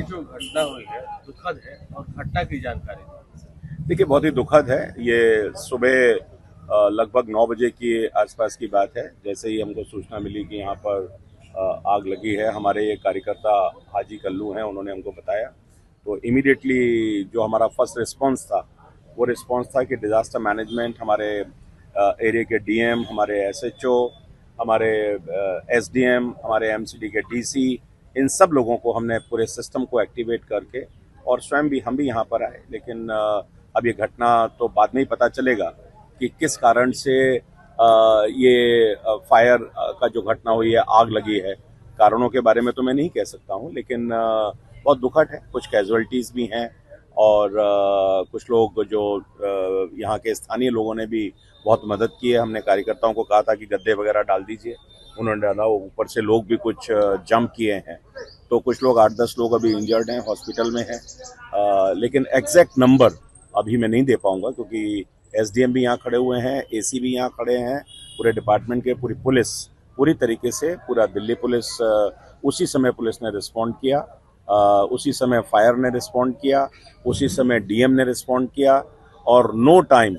जो घटना हुई है दुखद है और घटना की जानकारी। देखिए, बहुत ही दुखद है। ये सुबह लगभग 9 बजे की आसपास की बात है। जैसे ही हमको सूचना मिली कि यहाँ पर आग लगी है, हमारे ये कार्यकर्ता हाजी कल्लू हैं, उन्होंने हमको बताया। तो इमीडिएटली जो हमारा फर्स्ट रिस्पांस था, वो रिस्पांस था कि डिजास्टर मैनेजमेंट, हमारे एरिया के डीएम, हमारे एसएचओ, हमारे एसडीएम, हमारे एमसीडी के डीसी, इन सब लोगों को हमने पूरे सिस्टम को एक्टिवेट करके, और स्वयं भी हम भी यहाँ पर आए। लेकिन अब ये घटना तो बाद में ही पता चलेगा कि किस कारण से ये फायर का जो घटना हुई है, आग लगी है। कारणों के बारे में तो मैं नहीं कह सकता हूँ, लेकिन बहुत दुखद है। कुछ कैजुअलिटीज़ भी हैं, और कुछ लोग जो यहाँ के स्थानीय लोगों ने भी बहुत मदद की है। हमने कार्यकर्ताओं को कहा था कि गद्दे वगैरह डाल दीजिए, उन्होंने डाला। ऊपर से लोग भी कुछ जंप किए हैं, तो कुछ लोग 8-10 लोग अभी इंजर्ड हैं, हॉस्पिटल में हैं। लेकिन एग्जैक्ट नंबर अभी मैं नहीं दे पाऊंगा, क्योंकि एसडीएम भी यहाँ खड़े हुए हैं, एसी भी यहाँ खड़े हैं, पूरे डिपार्टमेंट के, पूरी पुलिस, पूरी तरीके से पूरा दिल्ली पुलिस, उसी समय पुलिस ने रिस्पॉन्ड किया, उसी समय फायर ने रिस्पॉन्ड किया, उसी समय डीएम ने रिस्पॉन्ड किया, और नो टाइम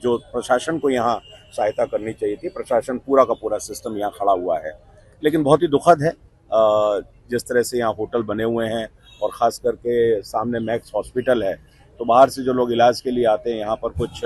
जो प्रशासन को यहाँ सहायता करनी चाहिए थी, प्रशासन पूरा का पूरा सिस्टम यहाँ खड़ा हुआ है। लेकिन बहुत ही दुखद है जिस तरह से यहाँ होटल बने हुए हैं, और ख़ास करके सामने मैक्स हॉस्पिटल है, तो बाहर से जो लोग इलाज के लिए आते हैं यहाँ पर, कुछ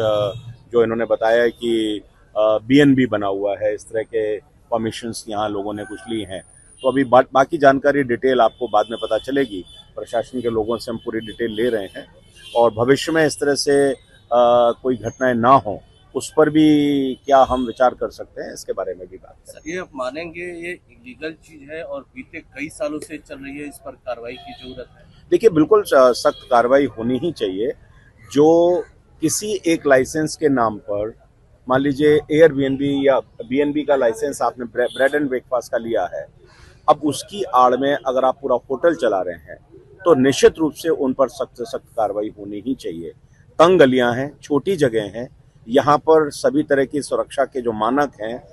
जो इन्होंने बताया कि बीएनबी बना हुआ है, इस तरह के परमिशंस यहाँ लोगों ने कुछ ली हैं। तो अभी बाकी जानकारी डिटेल आपको बाद में पता चलेगी। प्रशासन के लोगों से हम पूरी डिटेल ले रहे हैं, और भविष्य में इस तरह से कोई घटनाएं ना हो, उस पर भी क्या हम विचार कर सकते हैं, इसके बारे में भी बात करें। सर, ये आप मानेंगे ये इलीगल चीज है और बीते कई सालों से चल रही है, इस पर कार्रवाई की जरूरत है? देखिए, बिल्कुल सख्त कार्रवाई होनी ही चाहिए। जो किसी एक लाइसेंस के नाम पर, मान लीजिए एयरबीएनबी या बीएनबी का लाइसेंस आपने ब्रेड एंड ब्रेकफास्ट का लिया है, अब उसकी आड़ में अगर आप पूरा होटल चला रहे हैं, तो निश्चित रूप से उन पर सख्त से सख्त कार्रवाई होनी ही चाहिए। तंग गलियां हैं, छोटी जगह हैं, यहाँ पर सभी तरह की सुरक्षा के जो मानक हैं,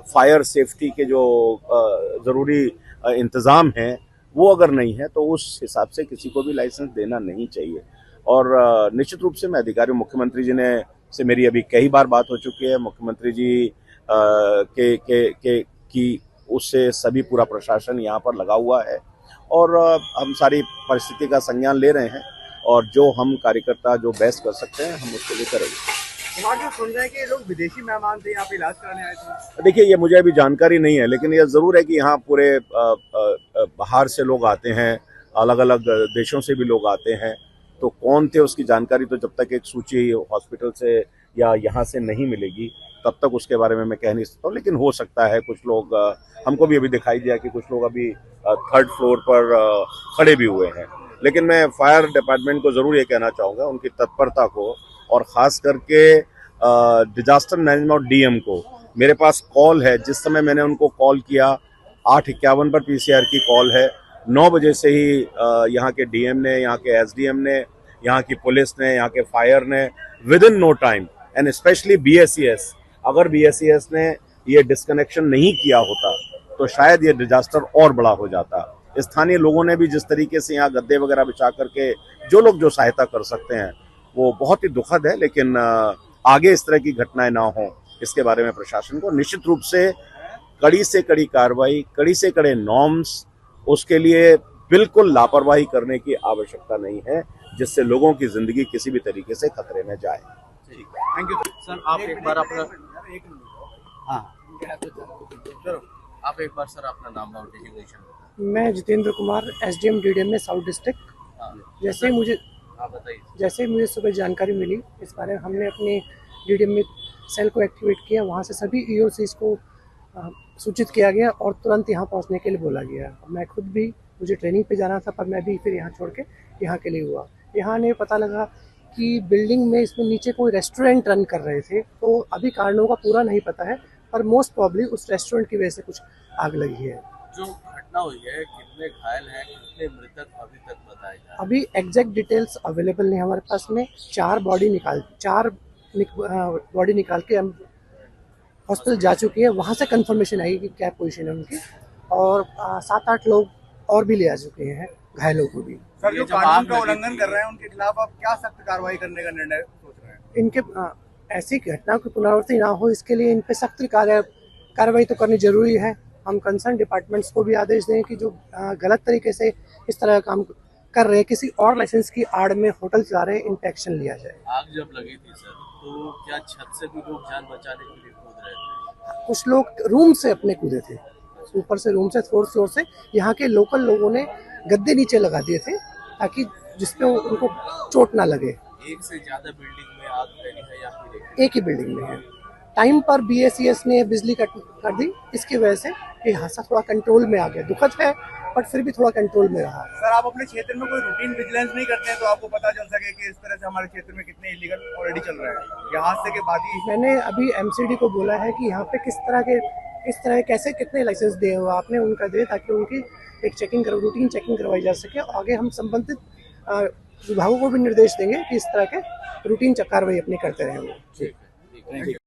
फायर सेफ्टी के जो ज़रूरी इंतज़ाम हैं, वो अगर नहीं है, तो उस हिसाब से किसी को भी लाइसेंस देना नहीं चाहिए। और निश्चित रूप से मैं अधिकारी, मुख्यमंत्री जी ने से मेरी अभी कई बार बात हो चुकी है। मुख्यमंत्री जी की उससे सभी पूरा प्रशासन यहाँ पर लगा हुआ है, और हम सारी परिस्थिति का संज्ञान ले रहे हैं, और जो हम कार्यकर्ता जो बेस्ट कर सकते हैं, हम उसके लिए करेंगे। वहाँ जो सुन रहे हैं कि ये लोग विदेशी मेहमान थे, यहाँ पे इलाज कराने आए थे। देखिए, ये मुझे अभी जानकारी नहीं है, लेकिन यह ज़रूर है कि यहाँ पूरे बाहर से लोग आते हैं, अलग अलग देशों से भी लोग आते हैं। तो कौन थे, उसकी जानकारी तो जब तक एक सूची हॉस्पिटल से या यहाँ से नहीं मिलेगी, तब तक उसके बारे में मैं कह नहीं सकता हूँ। लेकिन हो सकता है कुछ लोग, हमको भी अभी दिखाई दिया कि कुछ लोग अभी 3rd फ्लोर पर खड़े भी हुए हैं। लेकिन मैं फायर डिपार्टमेंट को ज़रूर ये कहना चाहूँगा, उनकी तत्परता को, और ख़ास करके डिजास्टर मैनेजमेंट और डीएम को। मेरे पास कॉल है, जिस समय मैंने उनको कॉल किया 8:51 पर पीसीआर की कॉल है। 9 बजे से ही यहाँ के डीएम ने, यहाँ के एसडीएम ने, यहाँ की पुलिस ने, यहाँ के फायर ने, with in no time, and specially BSES, अगर बीएसईएस ने ये डिस्कनेक्शन नहीं किया होता, तो शायद ये डिजास्टर और बड़ा हो जाता। स्थानीय लोगों ने भी जिस तरीके से यहाँ गद्दे वगैरह बिछा करके जो लोग जो सहायता कर सकते हैं, वो बहुत ही दुखद है। लेकिन आगे इस तरह की घटनाएं ना हो, इसके बारे में प्रशासन को निश्चित रूप से कड़ी से कड़ी कार्रवाई, कड़ी से कड़े नॉर्म्स, उसके लिए बिल्कुल लापरवाही करने की आवश्यकता नहीं है, जिससे लोगों की जिंदगी किसी भी तरीके से खतरे में जाए। थैंक यू सर, आप एक बार अपना आप एक बार सर अपना नाम और डेजिग्नेशन। मैं जितेंद्र कुमार, एसडीएम डीडीएम में साउथ डिस्ट्रिक्ट। जैसे ही मुझे सुबह जानकारी मिली इस बारे में, हमने अपने डीडीएम में सेल को एक्टिवेट किया। वहाँ से सभी ईओसीज को सूचित किया गया और तुरंत यहाँ पहुँचने के लिए बोला गया। मैं खुद भी, मुझे ट्रेनिंग पे जाना था, पर मैं भी फिर यहाँ छोड़ के यहाँ के लिए हुआ। यहाँ ने पता लगा कि बिल्डिंग में इसमें नीचे कोई रेस्टोरेंट रन कर रहे थे। तो अभी कारणों का पूरा नहीं पता है, पर मोस्ट प्रॉब्ली उस रेस्टोरेंट की वजह से कुछ आग लगी है। जो घटना हुई है, कितने घायल हैं, कितने मृतक अभी तक बताए जा रहे हैं? अभी एग्जैक्ट डिटेल्स अवेलेबल नहीं हमारे पास में। 4 बॉडी निकाल के हम हॉस्पिटल जा चुकी है। वहाँ से कंफर्मेशन आई कि क्या पोजीशन है उनकी, और 7-8 लोग और भी ले आ चुके हैं। घायलों को भी। सर, जो ये जब कानून आग का लगी उल्लंघन थी- कर रहे हैं उनके खिलाफ आप क्या सख्त कार्रवाई करने का निर्णय सोच रहे हैं? इनके ऐसी घटना की पुनरावृत्ति ना हो इसके लिए इन पे सख्त कार्रवाई तो करनी जरूरी है। हम कंसर्न डिपार्टमेंट्स को भी आदेश दें कि जो गलत तरीके से इस तरह का काम कर रहे हैं, किसी और लाइसेंस की आड़ में होटल चला रहे हैं, इन पे एक्शन लिया जाए। आग जब लगी थी सर, तो क्या छत से भी लोग जान बचाने के लिए कूद रहे थे? कुछ लोग रूम से अपने कूदे थे, ऊपर से रूम से फोर्थ फ्लोर से। यहाँ के लोकल लोगों ने गद्दे नीचे लगा दिए थे ताकि जिसपे उनको चोट ना लगे। एक से ज्यादा बिल्डिंग में आग फैली है या फिर एक ही बिल्डिंग में है। टाइम पर BACS ने बिजली कट कर दी, इसकी वजह से ये हादसा थोड़ा कंट्रोल में आ गया। दुखद है बट फिर भी थोड़ा कंट्रोल में रहा। सर, आप अपने क्षेत्र में कोई रूटीन विजिलेंस नहीं करते हैं तो आपको पता चल सके कि इस तरह से हमारे क्षेत्र में कितने इलीगल ऑलरेडी चल रहे हैं, या हादसे के बाद ही? मैंने अभी MCD को बोला है कि यहाँ पे किस तरह कैसे कितने लाइसेंस दिए हुए आपने उनका दे, ताकि उनकी एक रूटीन चेकिंग करवाई जा सके। और आगे हम संबंधित विभागों को भी निर्देश देंगे कि इस तरह के रूटीन कार्रवाई अपनी करते रहें वो। ठीक है।